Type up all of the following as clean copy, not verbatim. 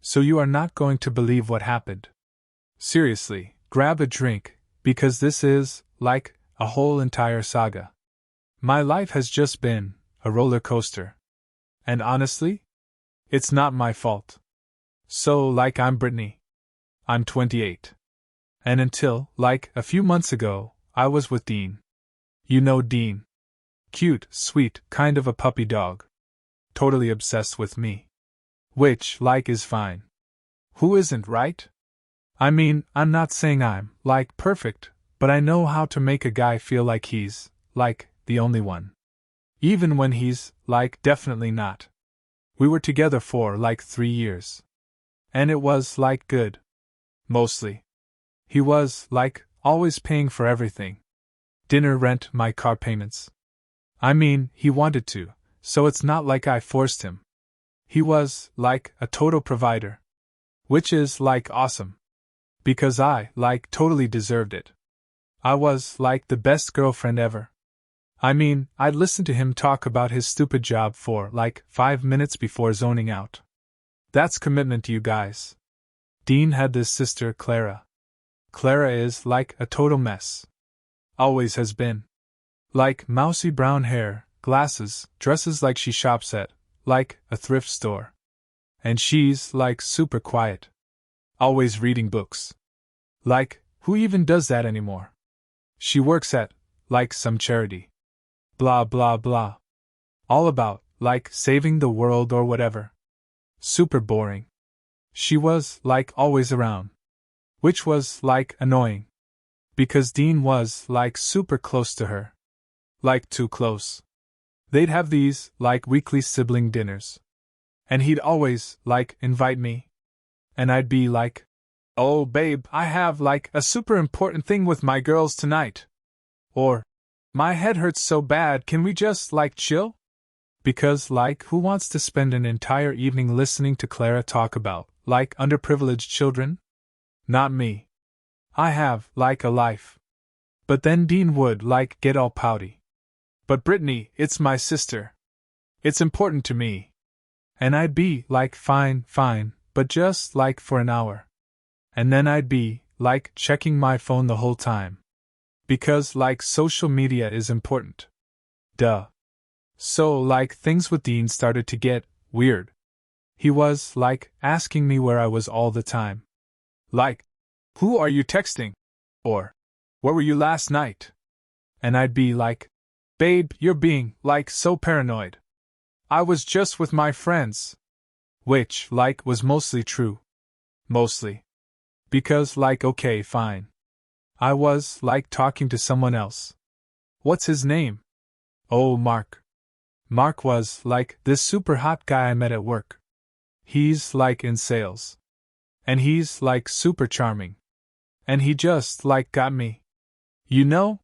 So you are not going to believe what happened. Seriously, grab a drink, because this is, like, a whole entire saga. My life has just been a roller coaster. And honestly, it's not my fault. So, like, I'm Brittany. I'm 28. And until, like, a few months ago, I was with Dean. You know Dean. Cute, sweet, kind of a puppy dog. Totally obsessed with me. Which, like, is fine. Who isn't, right? I mean, I'm not saying I'm, like, perfect, but I know how to make a guy feel like he's, like, the only one. Even when he's, like, definitely not. We were together for, like, 3 years. And it was, like, good. Mostly. He was, like, always paying for everything. Dinner, rent, my car payments. I mean, he wanted to, so it's not like I forced him. He was, like, a total provider. Which is, like, awesome. Because I, like, totally deserved it. I was, like, the best girlfriend ever. I mean, I'd listen to him talk about his stupid job for, like, 5 minutes before zoning out. That's commitment, you guys. Dean had this sister, Clara. Clara is, like, a total mess. Always has been. Like, mousy brown hair, glasses, dresses like she shops at, like, a thrift store. And she's, like, super quiet. Always reading books. Like, who even does that anymore? She works at, like, some charity. Blah blah blah. All about, like, saving the world or whatever. Super boring. She was, like, always around. Which was, like, annoying. Because Dean was, like, super close to her. Like, too close. They'd have these, like, weekly sibling dinners. And he'd always, like, invite me. And I'd be like, "Oh, babe, I have, like, a super important thing with my girls tonight." Or, "My head hurts so bad, can we just, like, chill?" Because, like, who wants to spend an entire evening listening to Clara talk about, like, underprivileged children? Not me. I have, like, a life. But then Dean would, like, get all pouty. "But Brittany, it's my sister. It's important to me." And I'd be, like, fine, but just, like, for an hour. And then I'd be, like, checking my phone the whole time. Because, like, social media is important. Duh. So, like, things with Dean started to get weird. He was, like, asking me where I was all the time. Like, "Who are you texting?" Or, "Where were you last night?" And I'd be like, "Babe, you're being, like, so paranoid. I was just with my friends." Which, like, was mostly true. Mostly. Because, like, okay, fine. I was, like, talking to someone else. What's his name? Oh, Mark. Mark was, like, this super hot guy I met at work. He's, like, in sales. And he's, like, super charming. And he just, like, got me. You know?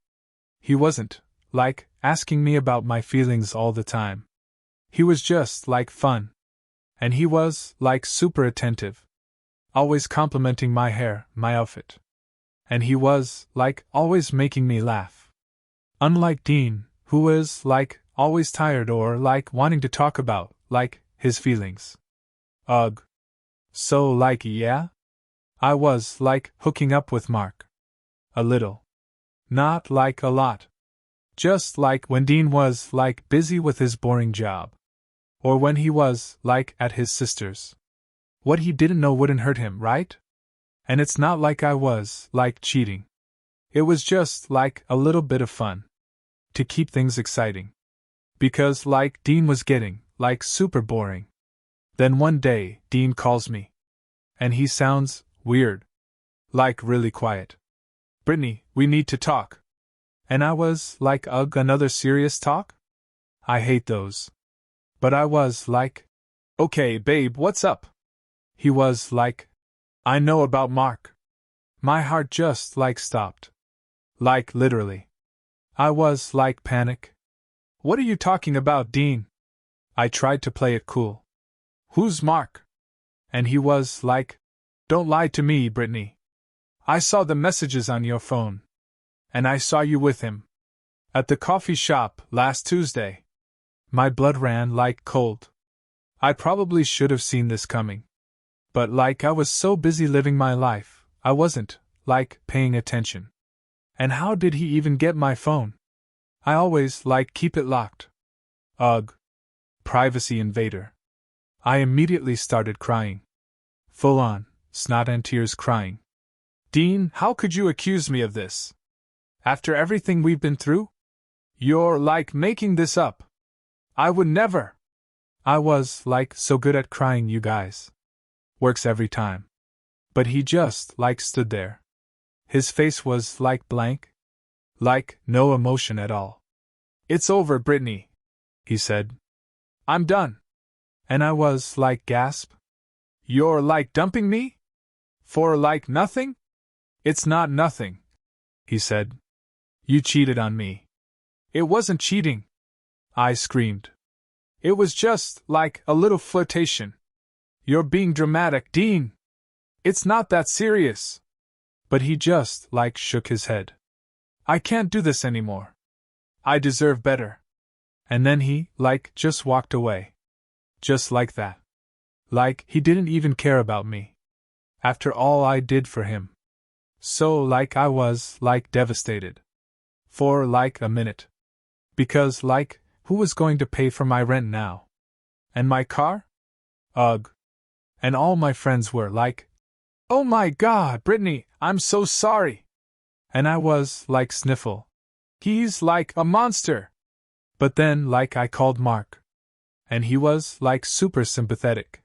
He wasn't, like, asking me about my feelings all the time. He was just, like, fun. And he was, like, super attentive. Always complimenting my hair, my outfit. And he was, like, always making me laugh. Unlike Dean, who was, like, always tired or, like, wanting to talk about, like, his feelings. Ugh. So, like, yeah? I was, like, hooking up with Mark. A little. Not, like, a lot. Just, like, when Dean was, like, busy with his boring job. Or when he was, like, at his sister's. What he didn't know wouldn't hurt him, right? And it's not like I was, like, cheating. It was just, like, a little bit of fun. To keep things exciting. Because, like, Dean was getting, like, super boring. Then one day, Dean calls me. And he sounds weird. Like, really quiet. "Brittany, we need to talk." And I was, like, ugh, another serious talk? I hate those. But I was, like, "Okay, babe, what's up?" He was, like, "I know about Mark." My heart just, like, stopped. Like, literally. I was, like, panic. "What are you talking about, Dean?" I tried to play it cool. "Who's Mark?" And he was, like, "Don't lie to me, Brittany. I saw the messages on your phone. And I saw you with him. At the coffee shop, last Tuesday." My blood ran like cold. I probably should have seen this coming. But like I was so busy living my life, I wasn't, like, paying attention. And how did he even get my phone? I always, like, keep it locked. Ugh. Privacy invader. I immediately started crying. Full on, snot and tears crying. Dean, how could you accuse me of this? After everything we've been through? You're, like, making this up. I would never. I was, like, so good at crying, you guys. Works every time. But he just, like, stood there. His face was, like, blank. Like, no emotion at all. It's over, Brittany, he said. I'm done. And I was, like, gasp. You're, like, dumping me? For, like, nothing? It's not nothing, he said. You cheated on me. It wasn't cheating, I screamed. It was just, like, a little flirtation. You're being dramatic, Dean. It's not that serious. But he just, like, shook his head. I can't do this anymore. I deserve better. And then he, like, just walked away. Just like that. Like, he didn't even care about me. After all I did for him. So, like, I was, like, devastated. For, like, a minute. Because, like, who was going to pay for my rent now? And my car? Ugh. And all my friends were, like, oh my God, Brittany, I'm so sorry. And I was, like, sniffle. He's, like, a monster. But then, like, I called Mark. And he was, like, super sympathetic.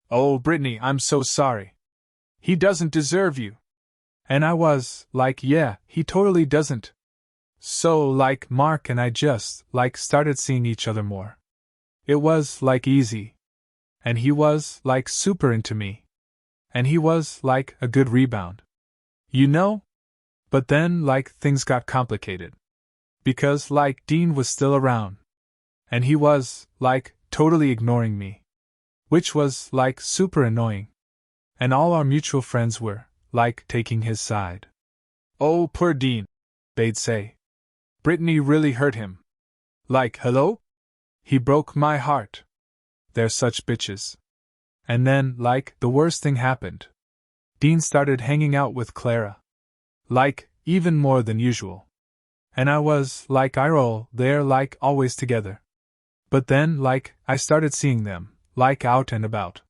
Oh, Brittany, I'm so sorry. He doesn't deserve you. And I was, like, yeah, he totally doesn't. So, like, Mark and I just, like, started seeing each other more. It was, like, easy. And he was, like, super into me. And he was, like, a good rebound. You know? But then, like, things got complicated. Because, like, Dean was still around. And he was, like, totally ignoring me. Which was, like, super annoying. And all our mutual friends were, like, taking his side. Oh, poor Dean, they'd say. Brittany really hurt him. Like, hello? He broke my heart. They're such bitches. And then, like, the worst thing happened. Dean started hanging out with Clara. Like, even more than usual. And I was, like, they're, like, always together. But then, like, I started seeing them, like, out and about.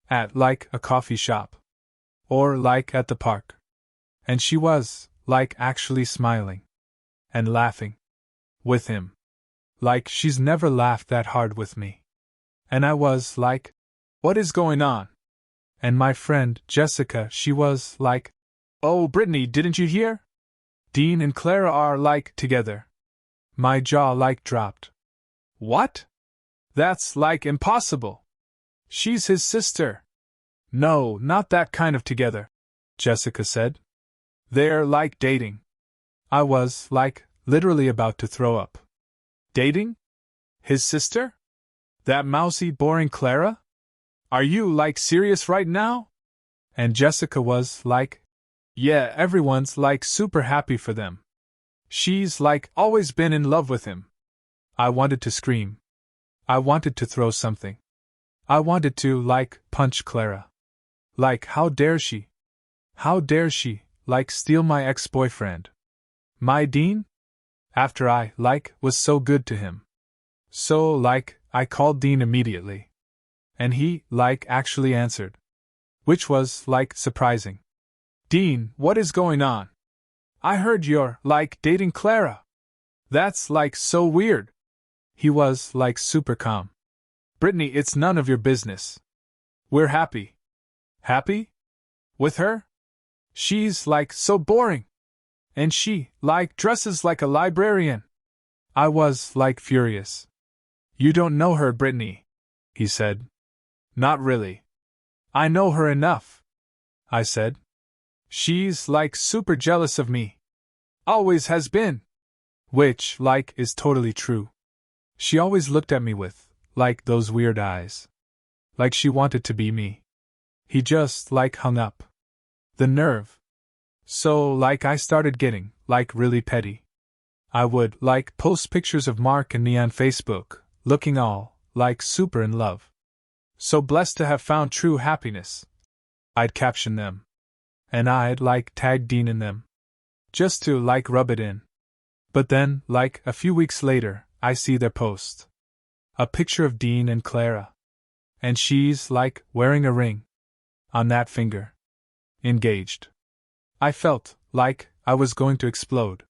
At, like, a coffee shop. Or, like, at the park. And she was, like, actually smiling. And laughing. With him. Like, she's never laughed that hard with me. And I was, like, what is going on? And my friend, Jessica, she was, like, oh, Brittany, didn't you hear? Dean and Clara are, like, together. My jaw, like, dropped. What? That's, like, impossible. She's his sister. No, not that kind of together, Jessica said. They're, like, dating. I was, like, literally about to throw up. Dating? His sister? That mousy, boring Clara? Are you, like, serious right now? And Jessica was, like, yeah, everyone's, like, super happy for them. She's, like, always been in love with him. I wanted to scream. I wanted to throw something. I wanted to, like, punch Clara. Like, how dare she? How dare she, like, steal my ex-boyfriend? My Dean? After I, like, was so good to him. So, like, I called Dean immediately. And he, like, actually answered. Which was, like, surprising. Dean, what is going on? I heard you're, like, dating Clara. That's, like, so weird. He was, like, super calm. Brittany, it's none of your business. We're happy. Happy? With her? She's, like, so boring. And she, like, dresses like a librarian. I was, like, furious. You don't know her, Brittany, he said. Not really. I know her enough, I said. She's, like, super jealous of me. Always has been. Which, like, is totally true. She always looked at me with, like, those weird eyes. Like she wanted to be me. He just, like, hung up. The nerve. So, like, I started getting, like, really petty. I would, like, post pictures of Mark and me on Facebook, looking all, like, super in love. So blessed to have found true happiness, I'd caption them. And I'd tag Dean in them. Just to rub it in. But then, a few weeks later, I see their post. A picture of Dean and Clara. And she's wearing a ring. On that finger. Engaged. I felt like I was going to explode.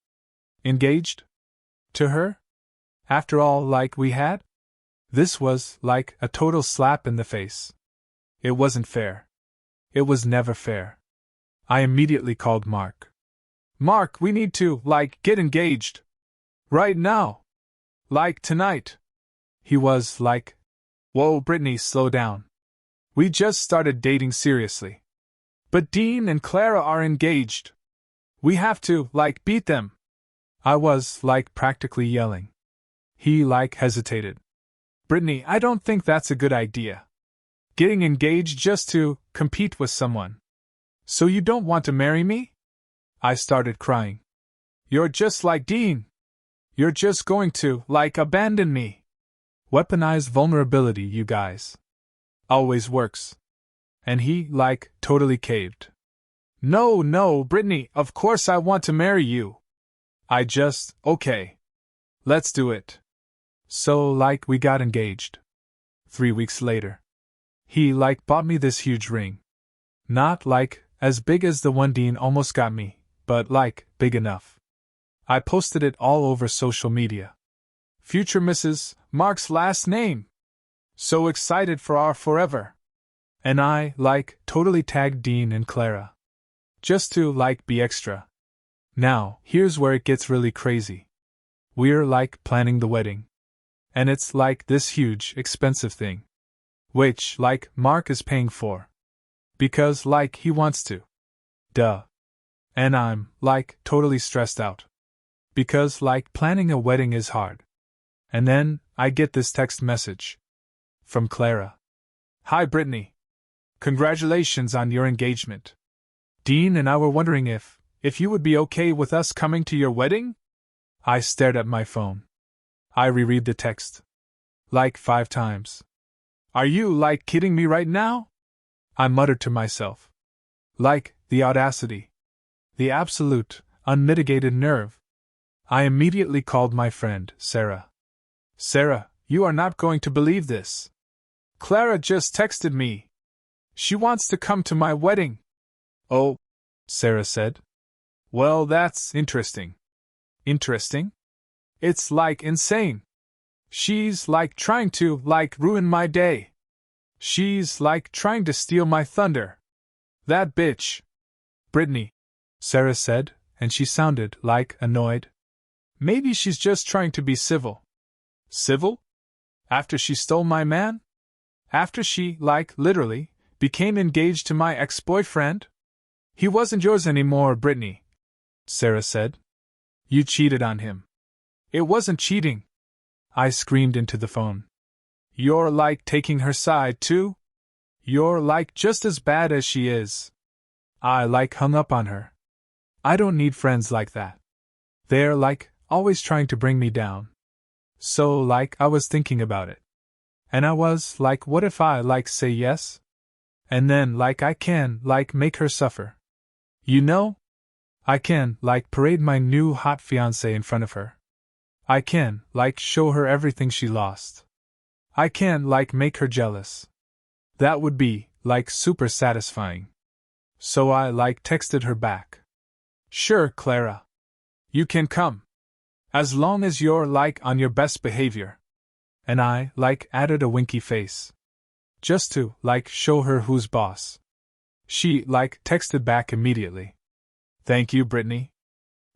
Engaged? To her? After all we had? This was a total slap in the face. It wasn't fair. It was never fair. I immediately called Mark. Mark, we need to, get engaged. Right now. Tonight. He was whoa, Brittany, slow down. We just started dating seriously. But Dean and Clara are engaged. We have to, beat them. I was, practically yelling. He, hesitated. Brittany, I don't think that's a good idea. Getting engaged just to compete with someone. So you don't want to marry me? I started crying. You're just like Dean. You're just going to, abandon me. Weaponized vulnerability, you guys. Always works. And he, totally caved. No, Brittany, of course I want to marry you. Okay. Let's do it. So, we got engaged. 3 weeks later. He, bought me this huge ring. Not, as big as the one Dean almost got me, but, big enough. I posted it all over social media. Future Mrs. Mark's last name. So excited for our forever. And I, totally tagged Dean and Clara. Just to, be extra. Now, here's where it gets really crazy. We're, planning the wedding. And it's, this huge, expensive thing. Which, Mark is paying for. Because, he wants to. Duh. And I'm, totally stressed out. Because, planning a wedding is hard. And then, I get this text message. From Clara. Hi, Brittany. Congratulations on your engagement. Dean and I were wondering if you would be okay with us coming to your wedding? I stared at my phone. I reread the text. 5 times. Are you, kidding me right now? I muttered to myself. The audacity. The absolute, unmitigated nerve. I immediately called my friend, Sarah. Sarah, you are not going to believe this. Clara just texted me. She wants to come to my wedding. Oh, Sarah said. Well, that's interesting. Interesting? It's insane. She's trying to ruin my day. She's trying to steal my thunder. That bitch. Brittany, Sarah said, and she sounded annoyed. Maybe she's just trying to be civil. Civil? After she stole my man? After she, literally, became engaged to my ex-boyfriend? He wasn't yours anymore, Brittany, Sarah said. You cheated on him. It wasn't cheating. I screamed into the phone. You're taking her side too? You're just as bad as she is. I hung up on her. I don't need friends like that. They're always trying to bring me down. So I was thinking about it. And I was what if I say yes? And then I can make her suffer. You know? I can parade my new hot fiancé in front of her. I can show her everything she lost. I can make her jealous. That would be super satisfying. So I texted her back. Sure, Clara. You can come. As long as you're on your best behavior. And I added a winky face. Just to show her who's boss. She texted back immediately. Thank you, Brittany.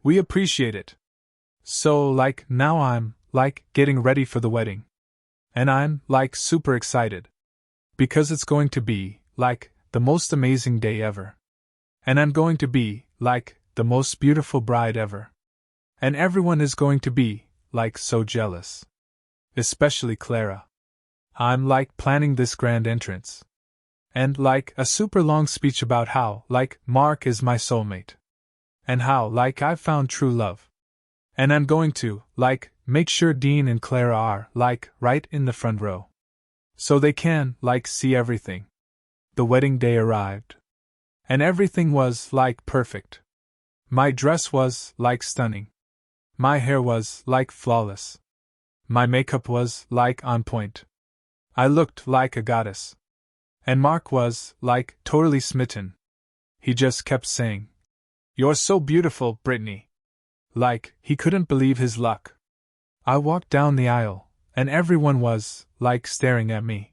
We appreciate it. So now I'm getting ready for the wedding. And I'm super excited. Because it's going to be the most amazing day ever. And I'm going to be the most beautiful bride ever. And everyone is going to be so jealous. Especially Clara. I'm planning this grand entrance. And a super long speech about how Mark is my soulmate. And how I've found true love. And I'm going to make sure Dean and Clara are right in the front row. So they can see everything. The wedding day arrived. And everything was, like, perfect. My dress was, like, stunning. My hair was, like, flawless. My makeup was, like, on point. I looked like a goddess. And Mark was, like, totally smitten. He just kept saying, "You're so beautiful, Brittany." Like, he couldn't believe his luck. I walked down the aisle, and everyone was, like, staring at me.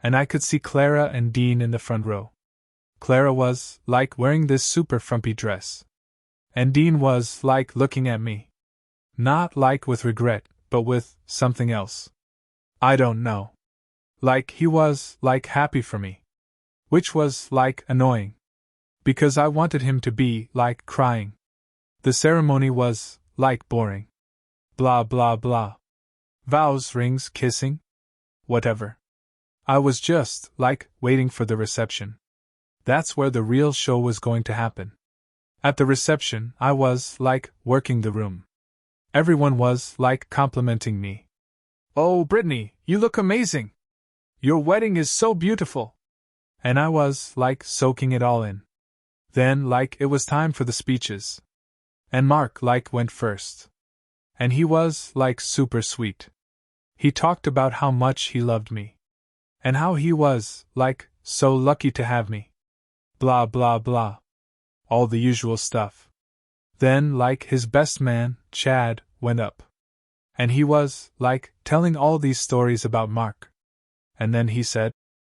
And I could see Clara and Dean in the front row. Clara was, like, wearing this super frumpy dress. And Dean was, like, looking at me. Not, like, with regret, but with something else. I don't know. Like, he was, like, happy for me. Which was, like, annoying. Because I wanted him to be, like, crying. The ceremony was, like, boring. Blah blah blah. Vows, rings, kissing. Whatever. I was just, like, waiting for the reception. That's where the real show was going to happen. At the reception, I was, like, working the room. Everyone was, like, complimenting me. "Oh, Brittany, you look amazing! Your wedding is so beautiful!" And I was, like, soaking it all in. Then, like, it was time for the speeches. And Mark, like, went first. And he was, like, super sweet. He talked about how much he loved me. And how he was, like, so lucky to have me. Blah blah blah. All the usual stuff. Then, like, his best man, Chad, went up. And he was, like, telling all these stories about Mark. And then he said,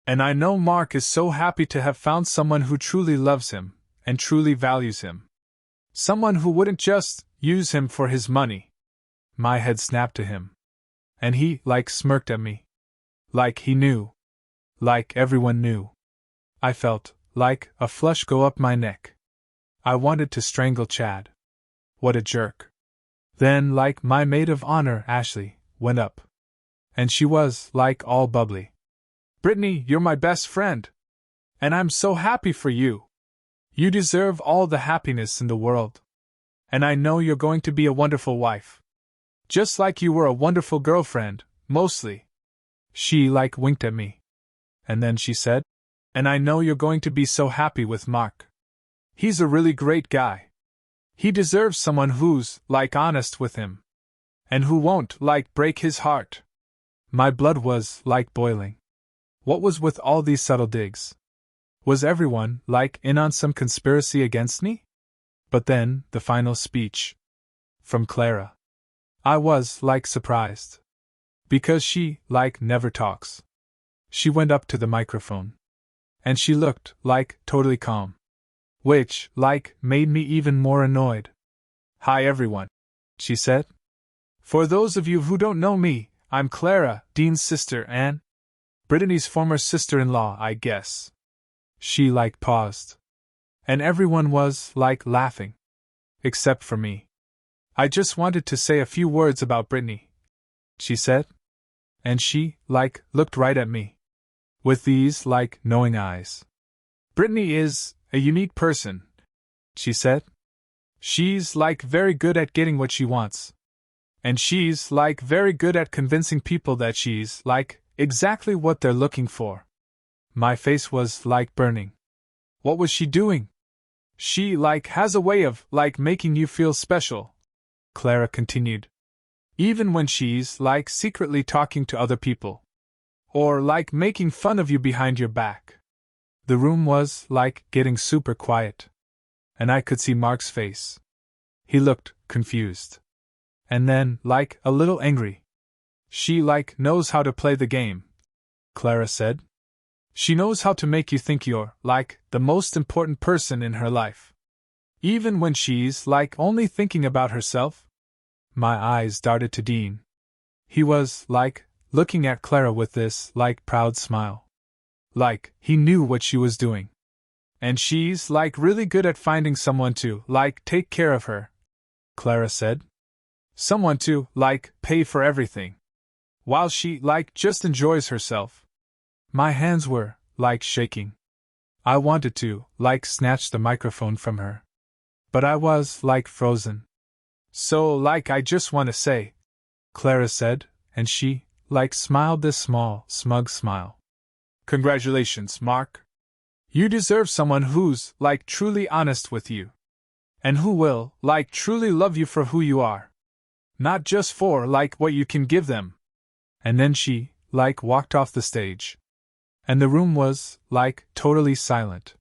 "And I know Mark is so happy to have found someone who truly loves him, and truly values him. Someone who wouldn't just use him for his money." My head snapped to him. And he, like, smirked at me. Like he knew. Like everyone knew. I felt, like, a flush go up my neck. I wanted to strangle Chad. What a jerk. Then, like, my maid of honor, Ashley, went up. And she was, like, all bubbly. "Brittany, you're my best friend. And I'm so happy for you. You deserve all the happiness in the world. And I know you're going to be a wonderful wife. Just like you were a wonderful girlfriend, mostly." She, like, winked at me. And then she said, "And I know you're going to be so happy with Mark. He's a really great guy. He deserves someone who's, like, honest with him. And who won't, like, break his heart." My blood was, like, boiling. What was with all these subtle digs? Was everyone, like, in on some conspiracy against me? But then, the final speech. From Clara. I was, like, surprised. Because she, like, never talks. She went up to the microphone. And she looked, like, totally calm. Which, like, made me even more annoyed. "Hi everyone," she said. "For those of you who don't know me, I'm Clara, Dean's sister and Brittany's former sister-in-law, I guess." She, like, paused. And everyone was, like, laughing. Except for me. "I just wanted to say a few words about Brittany," she said. And she, like, looked right at me. With these, like, knowing eyes. "Brittany is a unique person," she said. "She's, like, very good at getting what she wants. And she's, like, very good at convincing people that she's, like, exactly what they're looking for." My face was, like, burning. What was she doing? "She, like, has a way of, like, making you feel special," Clara continued. "Even when she's, like, secretly talking to other people. Or, like, making fun of you behind your back." The room was, like, getting super quiet. And I could see Mark's face. He looked confused. And then, like, a little angry. "She, like, knows how to play the game," Clara said. "She knows how to make you think you're, like, the most important person in her life. Even when she's, like, only thinking about herself." My eyes darted to Dean. He was, like, looking at Clara with this, like, proud smile. Like, he knew what she was doing. "And she's, like, really good at finding someone to, like, take care of her," Clara said. "Someone to, like, pay for everything. While she, like, just enjoys herself." My hands were, like, shaking. I wanted to, like, snatch the microphone from her. But I was, like, frozen. "So, like, I just want to say," Clara said, and she, like, smiled this small, smug smile. "Congratulations, Mark. You deserve someone who's, like, truly honest with you. And who will, like, truly love you for who you are. Not just for, like, what you can give them. And then she, like, walked off the stage. And the room was, like, totally silent.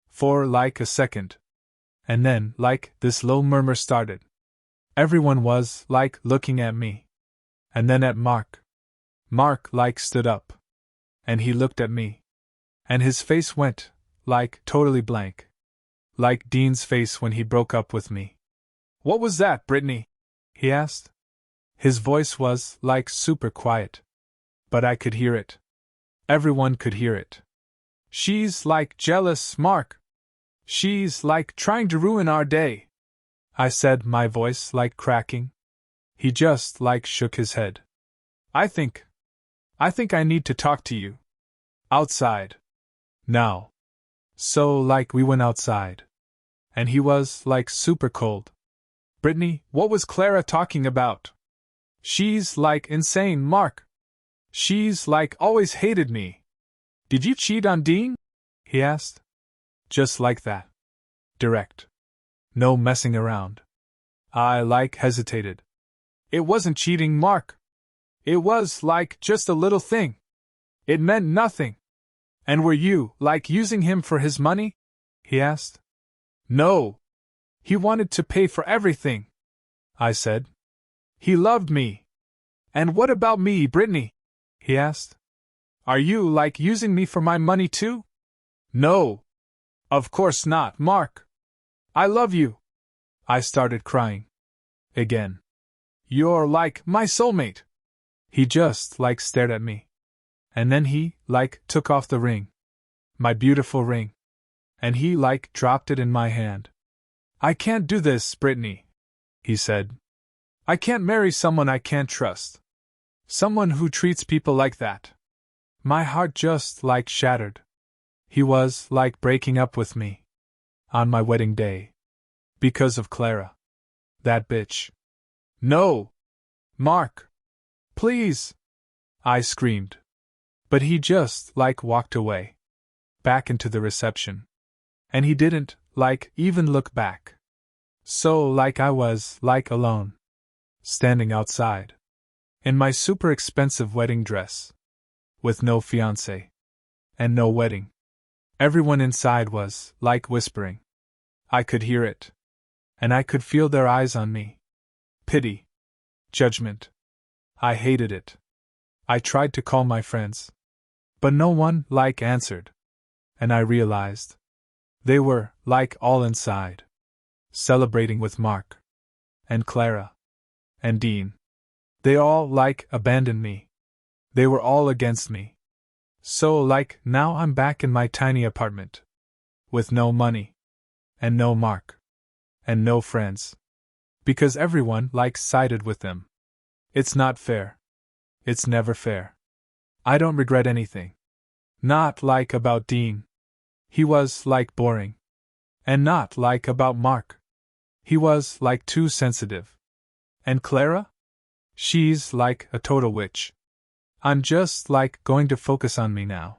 For, like, a second. And then, like, this low murmur started. Everyone was, like, looking at me. And then at Mark. Mark, like, stood up. And he looked at me. And his face went, like, totally blank. Like Dean's face when he broke up with me. What was that, Brittany? He asked. His voice was, like, super quiet. But I could hear it. Everyone could hear it. She's, like, jealous, Mark. She's, like, trying to ruin our day. I said, my voice, like, cracking. He just, like, shook his head. I think I need to talk to you. Outside. Now. So, like, we went outside. And he was, like, super cold. Brittany, what was Clara talking about? She's, like, insane, Mark. She's, like, always hated me. Did you cheat on Dean? He asked. Just like that. Direct. No messing around. I, like, hesitated. It wasn't cheating, Mark. It was, like, just a little thing. It meant nothing. And were you, like, using him for his money? He asked. No. He wanted to pay for everything, I said. He loved me. And what about me, Brittany? He asked. Are you, like, using me for my money too? No. Of course not, Mark. I love you. I started crying. Again. You're, like, my soulmate. He just, like, stared at me. And then he, like, took off the ring. My beautiful ring. And he, like, dropped it in my hand. I can't do this, Brittany, he said. I can't marry someone I can't trust. Someone who treats people like that. My heart just, like, shattered. He was, like, breaking up with me. On my wedding day. Because of Clara. That bitch. No! Mark! Please! I screamed. But he just, like, walked away. Back into the reception. And he didn't, like, even look back. So, like, I was, like, alone. Standing outside. In my super expensive wedding dress. With no fiancé. And no wedding. Everyone inside was, like, whispering. I could hear it. And I could feel their eyes on me. Pity. Judgment. I hated it. I tried to call my friends. But no one, like, answered. And I realized. They were, like, all inside. Celebrating with Mark. And Clara. And Dean. They all, like, abandoned me. They were all against me. So, like, now I'm back in my tiny apartment. With no money. And no Mark. And no friends. Because everyone, like, sided with them. It's not fair. It's never fair. I don't regret anything. Not, like, about Dean. He was, like, boring. And not, like, about Mark. He was, like, too sensitive. And Clara? She's, like, a total witch. I'm just, like, going to focus on me now.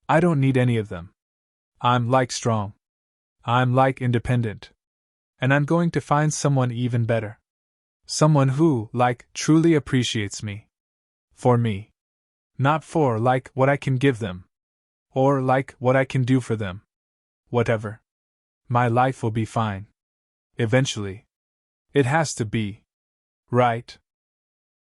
I don't need any of them. I'm, like, strong. I'm, like, independent. And I'm going to find someone even better. Someone who, like, truly appreciates me. For me. Not for, like, what I can give them. Or, like, what I can do for them. Whatever. My life will be fine. Eventually. It has to be. Right?